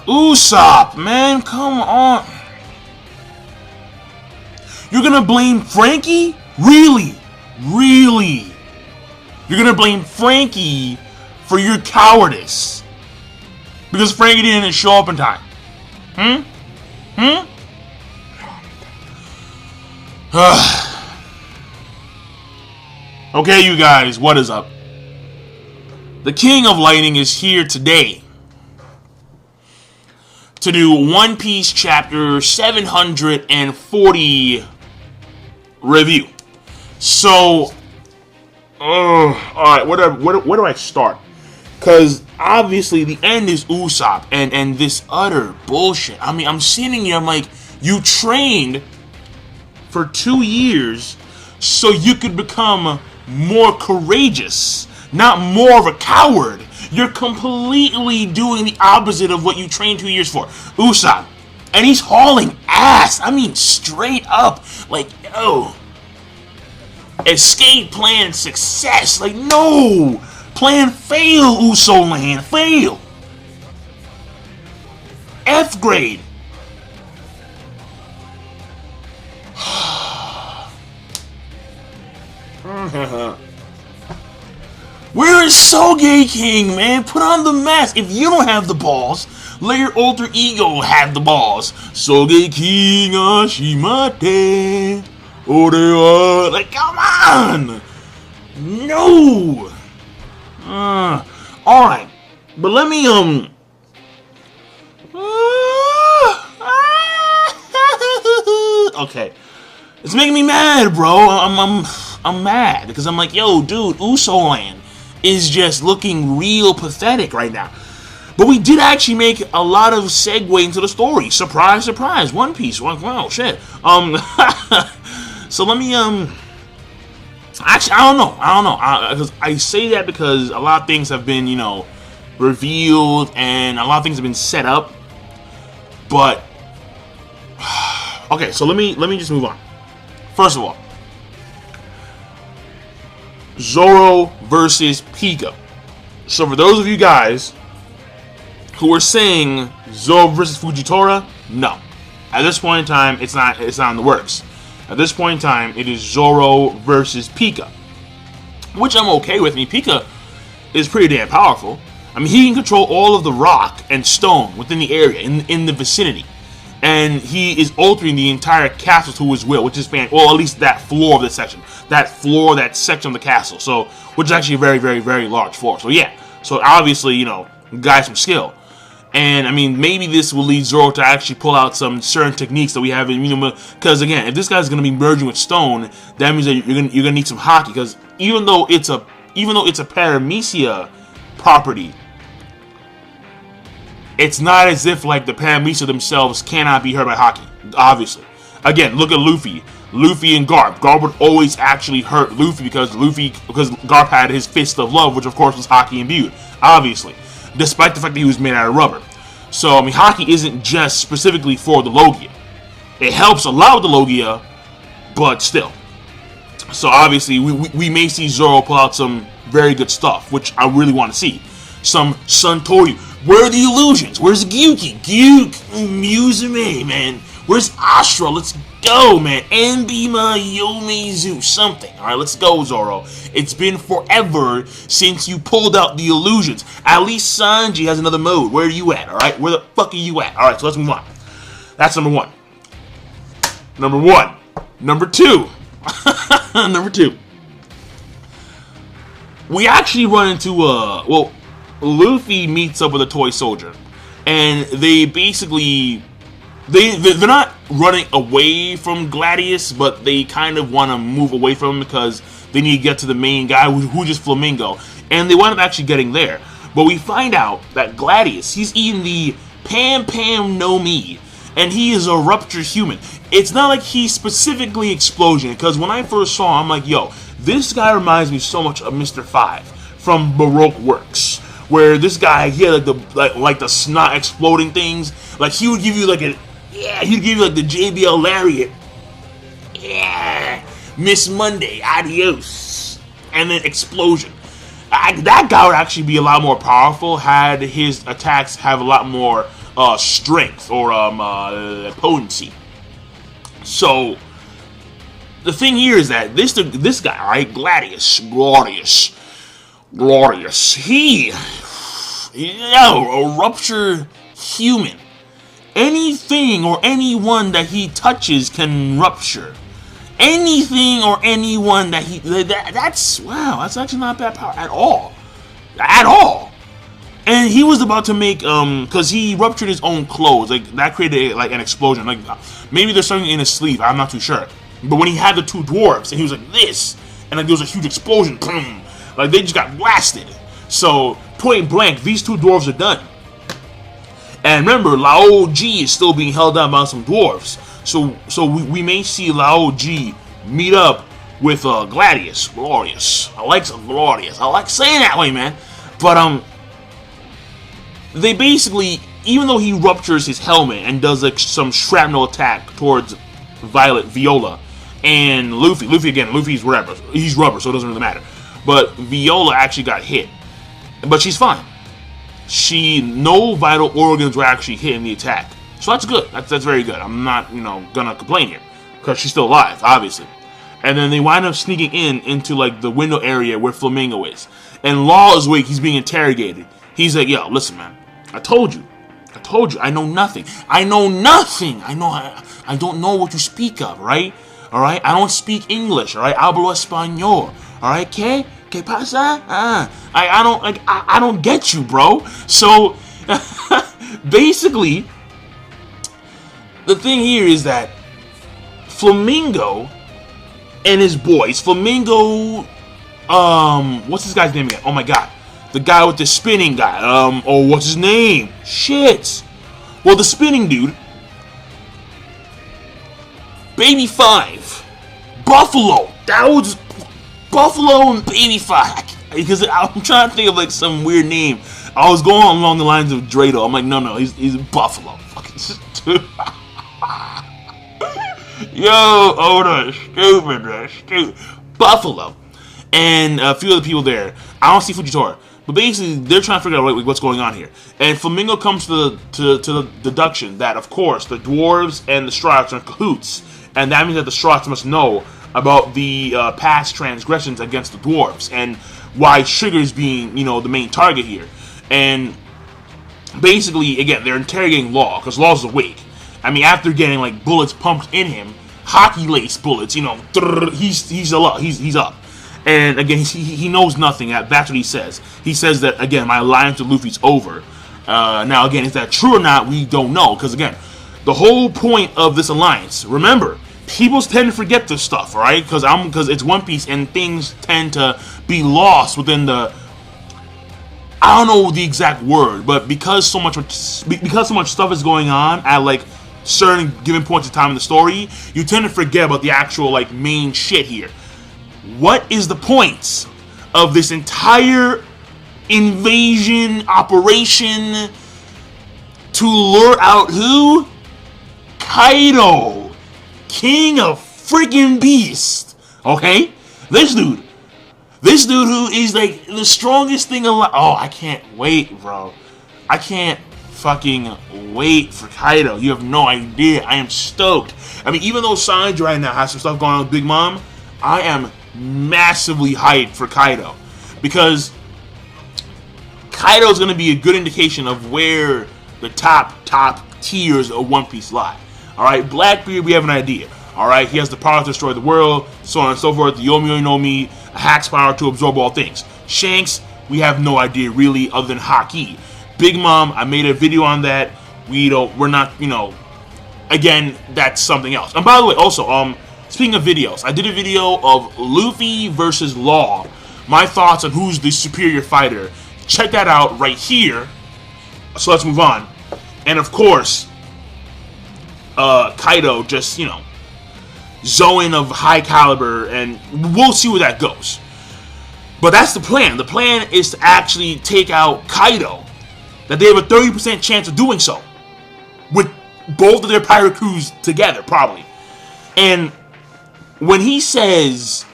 Usopp, man, come on. You're gonna blame Frankie? Really? Really? You're gonna blame Frankie for your cowardice because Frankie didn't show up in time? Okay, you guys, what is up? The King of Lightning is here today to do One Piece chapter 740 review. So, alright, where do I start? Because obviously the end is Usopp and this utter bullshit. I mean, I'm sitting here, I'm like, you trained for 2 years so you could become more courageous, not more of a coward. You're completely doing the opposite of what you trained 2 years for. Usopp, and he's hauling ass. I mean, straight up. Like, yo, escape plan success. Like, no, plan fail, Uso Land, fail. F grade. Where is SOGEKING, man? Put on the mask. If you don't have the balls, let your alter ego have the balls. SOGEKING Ashimate. Orewa. Like, come on. No. Alright. But let me, okay. It's making me mad, bro. I'm mad because I'm like, yo, dude, Uso Land is just looking real pathetic right now. But we did actually make a lot of segue into the story. Surprise, surprise. One Piece. Wow, shit. So let me, actually, I don't know. Because I say that because a lot of things have been, you know, revealed and a lot of things have been set up. But, okay, so let me just move on. First of all, Zoro versus Pica. So for those of you guys who are saying Zoro versus Fujitora, no. At this point in time, it's not in the works. At this point in time, it is Zoro versus Pica, which I'm okay with. I mean, Pica is pretty damn powerful. I mean, he can control all of the rock and stone within the area, in the vicinity. And he is altering the entire castle to his will, which is well, at least that floor of this section. That section of the castle. So, which is actually a very, very, very large floor. So, yeah. So, obviously, you know, guys some skill. And, I mean, maybe this will lead Zoro to actually pull out some certain techniques that we have in, you know, because, again, if this guy's going to be merging with stone, that means that you're going to need some hockey. Because even though it's a paramecia property, it's not as if, like, the paramecia themselves cannot be hurt by hockey, obviously. Again, look at Luffy. Luffy and Garp. Garp would always actually hurt Luffy because Garp had his Fist of Love, which, of course, was hockey imbued, obviously. Despite the fact that he was made out of rubber. So, I mean, hockey isn't just specifically for the Logia. It helps a lot with the Logia, but still. So, obviously, we may see Zoro pull out some very good stuff, which I really want to see. Some Suntory. Where are the illusions? Where's Gyuki? Musume, man. Where's Astra? Let's go, man. Ambima Yomizu. Something. Alright, let's go, Zoro. It's been forever since you pulled out the illusions. At least Sanji has another mode. Where are you at? Alright, where the fuck are you at? Alright, so let's move on. That's number one. Number two. Number two. We actually run into, Luffy meets up with a toy soldier, and they basically, they're not running away from Gladius, but they kind of want to move away from him because they need to get to the main guy who just Flamingo, and they wind up actually getting there. But we find out that Gladius, he's eating the Pam no Mi, and he is a ruptured human. It's not like he's specifically Explosion, because when I first saw him, I'm like, yo, this guy reminds me so much of Mr. 5 from Baroque Works. Where this guy, he had like the snot exploding things. Like he would give you like he'd give you like the JBL lariat. Yeah, Miss Monday, adios, and then explosion. that guy would actually be a lot more powerful had his attacks have a lot more strength or potency. So the thing here is that this guy, right, Gladius, Glorious, he a rupture human. Anything or anyone that he touches can rupture. Anything or anyone that that's actually not bad power at all. At all. And he was about to make because he ruptured his own clothes. Like that created like an explosion. Like maybe there's something in his sleeve, I'm not too sure. But when he had the two dwarves and he was like this, and like there was a huge explosion, boom, like they just got blasted. So point blank, these two dwarves are done. And remember, Lao Ji is still being held down by some dwarves. So we may see Lao Ji meet up with Gladius, Glorious. I like Glorious. I like saying that way, man. But they basically, even though he ruptures his helmet and does like some shrapnel attack towards Viola and Luffy. Luffy's whatever. He's rubber, so it doesn't really matter. But Viola actually got hit, but she's fine. No vital organs were actually hit in the attack. So that's good. That's very good. I'm not, gonna complain here. Because she's still alive, obviously. And then they wind up sneaking into like the window area where Flamingo is. And Law is weak, he's being interrogated. He's like, yo, listen, man. I told you. I know nothing. I don't know what you speak of, right? Alright? I don't speak English, alright? Hablo español. Alright, ¿qué? ¿Qué pasa? I don't get you, bro. So basically, the thing here is that Flamingo and his boys, Flamingo, what's this guy's name again? Oh my god. The guy with the spinning guy. What's his name? Shit. Well, the spinning dude. Baby 5. Buffalo. That was Buffalo and Baby 5. Because I'm trying to think of like some weird name. I was going along the lines of Drado. I'm like, no, he's Buffalo. Fucking stupid. Yo, Oda, stupid, man. Stupid. Buffalo. And a few other people there. I don't see Fujitora. But basically, they're trying to figure out what's going on here. And Flamingo comes to the deduction that, of course, the dwarves and the Straughts are in cahoots. And that means that the Straughts must know about the past transgressions against the dwarves. And why Sugar's being, the main target here. And basically, again, they're interrogating Law. Because Law's awake. I mean, after getting, like, bullets pumped in him. Hockey lace bullets, he's up. And again, he knows nothing. That's what he says. He says that, again, my alliance with Luffy's over. Now, again, is that true or not? We don't know. Because, again, the whole point of this alliance, remember, people tend to forget this stuff, alright? Because it's One Piece and things tend to be lost within the... I don't know the exact word, but because so much stuff is going on at, like, certain given points of time in the story, you tend to forget about the actual, like, main shit here. What is the point of this entire invasion operation to lure out who? Kaido, king of freaking beast. Okay, this dude who is like the strongest thing alive. Oh, I can't wait, bro. I can't fucking wait for Kaido. You have no idea. I am stoked. I mean, even though Sanji right now has some stuff going on with Big Mom, I am massively hyped for Kaido, because Kaido is going to be a good indication of where the top tiers of One Piece lie. Alright, Blackbeard, we have an idea. Alright, he has the power to destroy the world, so on and so forth. The Yomi no Mi, a hack's power to absorb all things. Shanks, we have no idea really other than Haki. Big Mom, I made a video on that. We're not, again, that's something else. And by the way, also, speaking of videos, I did a video of Luffy versus Law. My thoughts on who's the superior fighter. Check that out right here. So let's move on. And of course, Kaido just, Zoan of high caliber, and we'll see where that goes. But that's the plan. The plan is to actually take out Kaido. That they have a 30% chance of doing so. With both of their pirate crews together, probably. And when he says,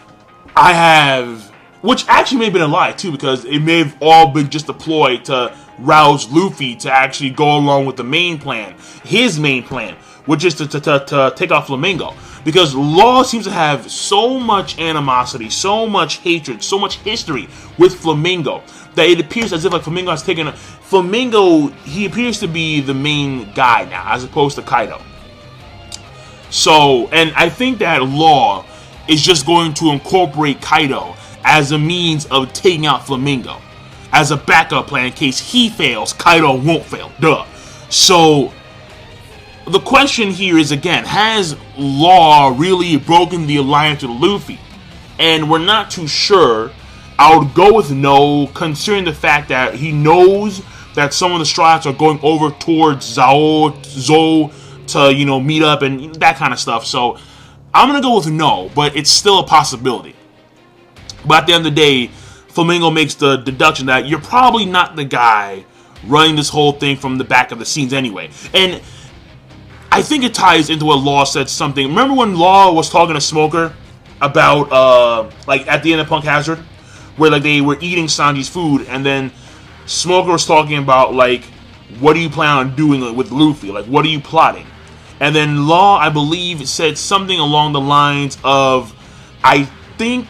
I have which actually may have been a lie too, because it may have all been just deployed to rouse Luffy to actually go along with the main plan, his main plan, which is to take out Flamingo. Because Law seems to have so much animosity, so much hatred, so much history with Flamingo that it appears as if like Flamingo has taken Flamingo. He appears to be the main guy now, as opposed to Kaido. So, and I think that Law is just going to incorporate Kaido as a means of taking out Flamingo, as a backup plan in case he fails, Kaido won't fail. Duh. So the question here is, again, has Law really broken the alliance with Luffy? And we're not too sure. I would go with no, considering the fact that he knows that some of the Straw Hats are going over towards Zoro to, you know, meet up and that kind of stuff. So I'm going to go with no, but it's still a possibility. But at the end of the day, Flamingo makes the deduction that you're probably not the guy running this whole thing from the back of the scenes anyway. And I think it ties into what Law said something. Remember when Law was talking to Smoker about, like, at the end of Punk Hazard? Where, like, they were eating Sanji's food, and then Smoker was talking about, like, what do you plan on doing with Luffy? Like, what are you plotting? And then Law, I believe, said something along the lines of, I think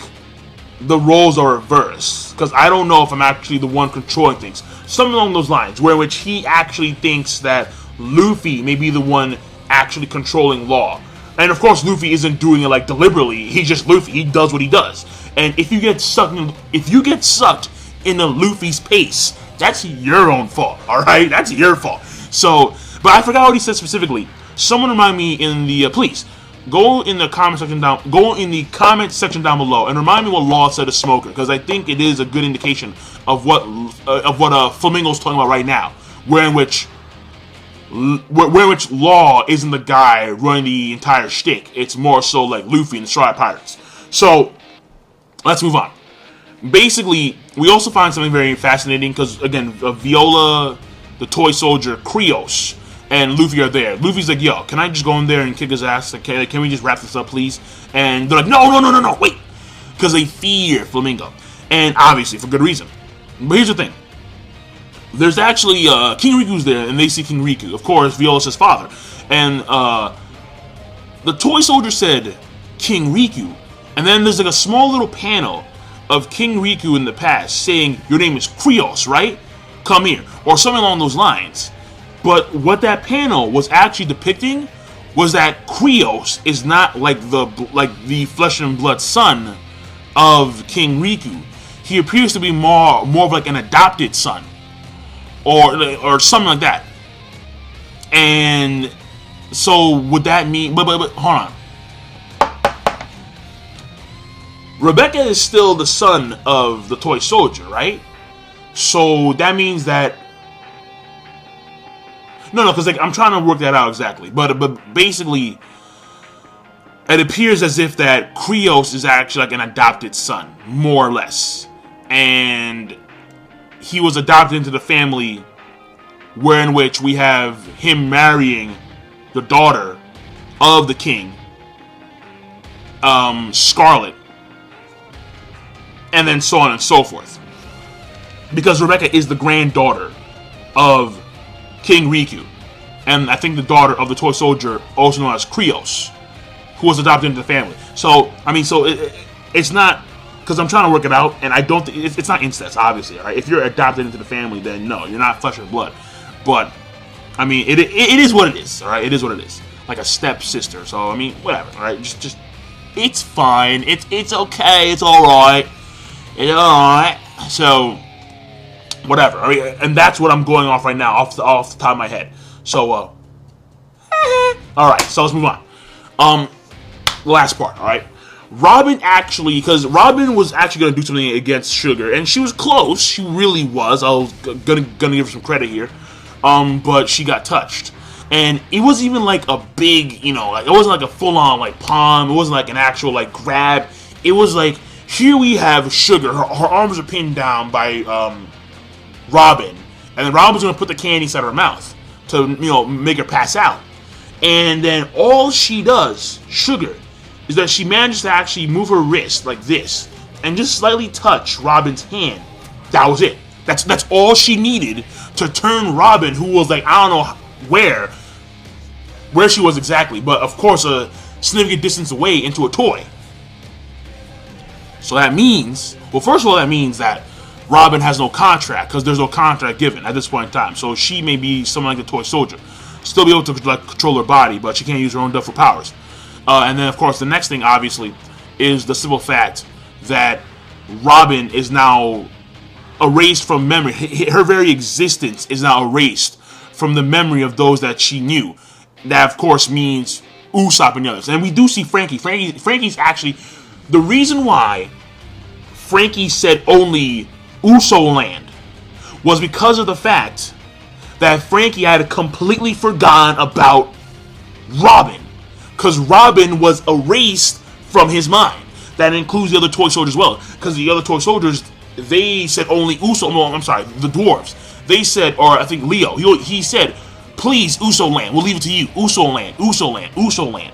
the roles are reversed, because I don't know if I'm actually the one controlling things. Something along those lines, where in which he actually thinks that Luffy may be the one actually controlling Law. And of course, Luffy isn't doing it like deliberately. He's just Luffy. He does what he does. And if you get sucked into Luffy's pace, that's your own fault. All right, that's your fault. So, but I forgot what he said specifically. Someone remind me in the please go in the comment section down. Go in the comment section down below and remind me what Law said to Smoker, because I think it is a good indication of what Flamingo's talking about right now, where in which Law isn't the guy running the entire shtick. It's more so like Luffy and the Straw Hat Pirates. So let's move on. Basically, we also find something very fascinating because, again, Viola, the toy soldier, Krios, and Luffy are there. Luffy's like, yo, can I just go in there and kick his ass? Like, can we just wrap this up, please? And they're like, no, wait. Because they fear Flamingo. And obviously, for good reason. But here's the thing. There's actually, King Riku's there, and they see King Riku. Of course, Viola's his father. And the toy soldier said, King Riku. And then there's like a small little panel of King Riku in the past saying, your name is Krios, right? Come here. Or something along those lines. But what that panel was actually depicting was that Krios is not like the flesh and blood son of King Riku. He appears to be more of like an adopted son. Or something like that. And so would that mean but hold on. Rebecca is still the son of the toy soldier, right? So that means that no, because like I'm trying to work that out exactly. But basically it appears as if that Krios is actually like an adopted son, more or less. And he was adopted into the family, where in which we have him marrying the daughter of the king, Scarlet, and then so on and so forth. Because Rebecca is the granddaughter of King Riku, and I think the daughter of the toy soldier, also known as Krios, who was adopted into the family. So, I mean, so it's not... Because I'm trying to work it out, and I don't think it's not incest, obviously. All right, if you're adopted into the family, then no, you're not flesh and blood. But I mean, it is what it is. All right, it is what it is. Like a stepsister. So I mean, whatever. All right, just it's fine. It's okay. It's all right. It's all right. So whatever. I mean, and that's what I'm going off right now, off the top of my head. So all right. So let's move on. Last part. All right. Robin actually, because Robin was actually going to do something against Sugar, and she was close. She really was. I was gonna give her some credit here, but she got touched, and it wasn't even like a big, like it wasn't like a full-on like palm. It wasn't like an actual like grab. It was like, here we have Sugar. Her arms are pinned down by Robin, and then Robin's going to put the candy inside her mouth to make her pass out, and then all she does, Sugar, is that she manages to actually move her wrist like this and just slightly touch Robin's hand. That was it. That's all she needed to turn Robin, who was like, I don't know where she was exactly, but of course a significant distance away, into a toy. So that means, well, first of all, that means that Robin has no contract, because there's no contract given at this point in time. So she may be someone like the toy soldier, still be able to like control her body, but she can't use her own duffel powers. And then of course the next thing, obviously, is the simple fact that Robin is now erased from memory. Her very existence is now erased from the memory of those that she knew. That, of course, means Usopp and the others. And we do see Frankie. Frankie's actually... The reason why Frankie said only Uso Land was because of the fact that Frankie had completely forgotten about Robin. Because Robin was erased from his mind. That includes the other toy soldiers as well. Because the other toy soldiers... They said only Uso. No, I'm sorry, the dwarves. They said, or I think Leo. He said, please, Uso Land. We'll leave it to you. Uso Land, Uso Land, Uso Land.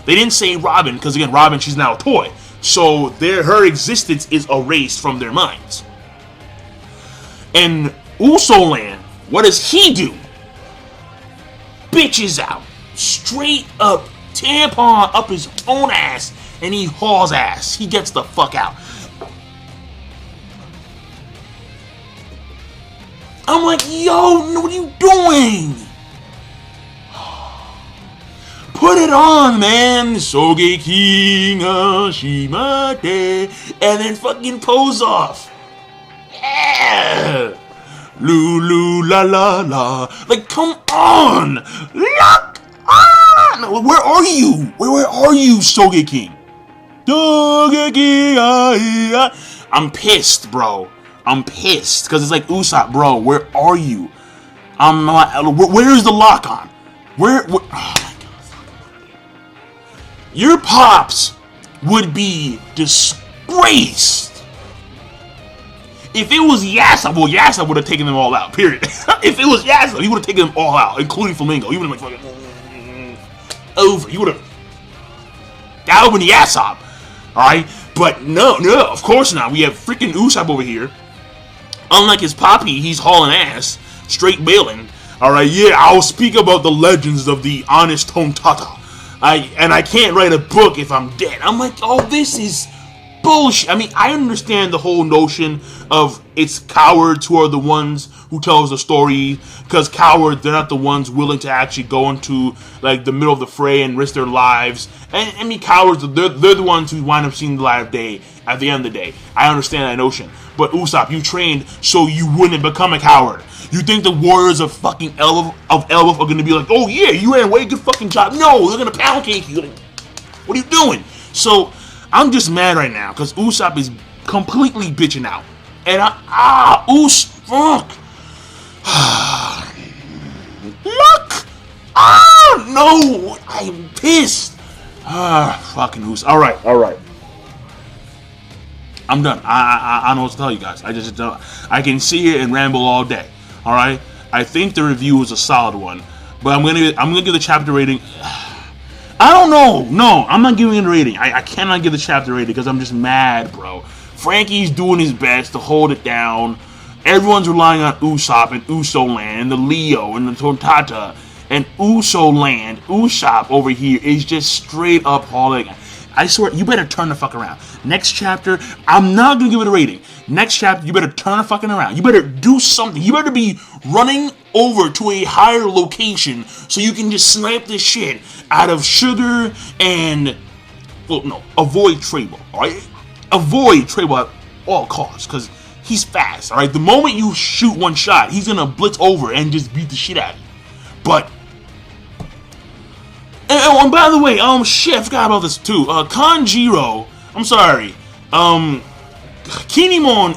They didn't say Robin, because again, Robin, she's now a toy. So her existence is erased from their minds. And Uso Land, what does he do? Bitches out. Straight up, tampon up his own ass, and he hauls ass. He gets the fuck out. I'm like, yo, what are you doing? Put it on, man. SOGEKING Ashimate. And then fucking pose off. Yeah. Lulu la la la. Like, come on. Look on. Where are you? Where are you, SOGEKING? SOGEKING. I'm pissed, bro. I'm pissed because it's like, Usopp, bro, where are you? I'm not. Where's the lock on? Where oh my God. Your pops would be disgraced if it was Yassop. Well, Yassop would have taken them all out. Period. If it was Yassop, he would have taken them all out, including Flamingo. He would have been like fucking over. He would have. That would have been Yassop. All right, but no, of course not. We have freaking Usopp over here. Unlike his poppy, he's hauling ass, straight bailing. Alright, yeah, I'll speak about the legends of the honest Tontata. I can't write a book if I'm dead. I'm like, oh, this is bullshit. I mean, I understand the whole notion of it's cowards who are the ones who tells the story, because cowards, they're not the ones willing to actually go into like the middle of the fray and risk their lives. And I mean, cowards, they're the ones who wind up seeing the light of day at the end of the day. I understand that notion. But Usopp, you trained so you wouldn't become a coward. You think the warriors of fucking Elbaf are gonna be like, oh yeah, you ran away, good fucking job. No, they're gonna pound cake you. What are you doing? So I'm just mad right now because Usopp is completely bitching out. And fuck. Look! No! I'm pissed. Fucking Usopp. Alright. I'm done. I don't know what to tell you guys. I just don't. I can sit here and ramble all day. All right. I think the review was a solid one, but I'm gonna give the chapter rating. I don't know. No, I'm not giving it a rating. I cannot give the chapter rating because I'm just mad, bro. Frankie's doing his best to hold it down. Everyone's relying on Usopp and Uso Land and the Leo and the Tontata and Uso Land. Usopp over here is just straight up hauling. I swear, you better turn the fuck around. Next chapter, I'm not going to give it a rating. Next chapter, you better turn the fucking around. You better do something. You better be running over to a higher location so you can just snipe this shit out of Sugar and... Well, no, avoid Trable, alright? Avoid Trable at all costs, because he's fast, alright? The moment you shoot one shot, he's going to blitz over and just beat the shit out of you. But... And by the way, shit, I forgot about this too. Kanjiro, I'm sorry, Kinemon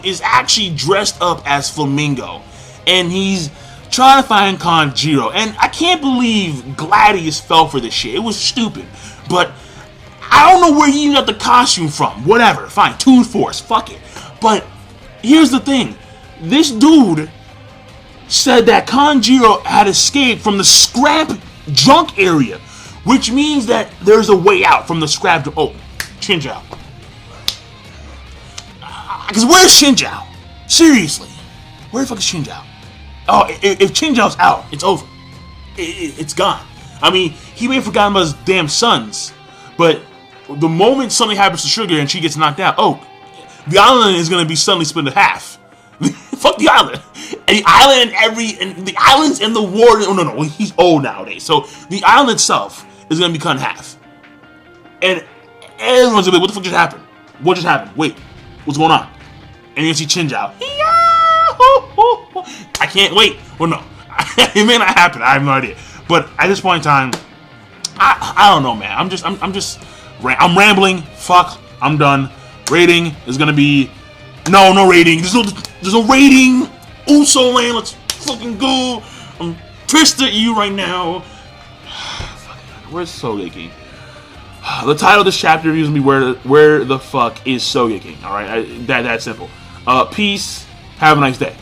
is actually dressed up as Flamingo, and he's trying to find Kanjiro, and I can't believe Gladius fell for this shit. It was stupid, but I don't know where he got the costume from. Whatever, fine, Toon Force, fuck it. But here's the thing, this dude said that Kanjiro had escaped from the scrap junk area, which means that there's a way out from the scrap. Oh, change out. Because where's Shinjao? Seriously, where the fuck is Shinjao? Oh, if Shinjao's out, it's over. It's gone. I mean, he may have forgotten about his damn sons, but the moment something happens to Sugar and she gets knocked out, oh, the island is gonna be suddenly split in half. Fuck the island. And the island and the islands and the war. Oh no, he's old nowadays. So the island itself is gonna be cut in half. And everyone's gonna be like, what the fuck just happened? What just happened? Wait, what's going on? And you see Shinjao. I can't wait. Well, no, it may not happen. I have no idea. But at this point in time, I don't know, man. I'm rambling. Fuck. I'm done. Rating is gonna be no rating. There's no rating. Uso land. Let's fucking go. I'm pissed at you right now. Where's SOGEKING? The title of this chapter is gonna be where the fuck is SOGEKING? All right, that's simple. Peace. Have a nice day.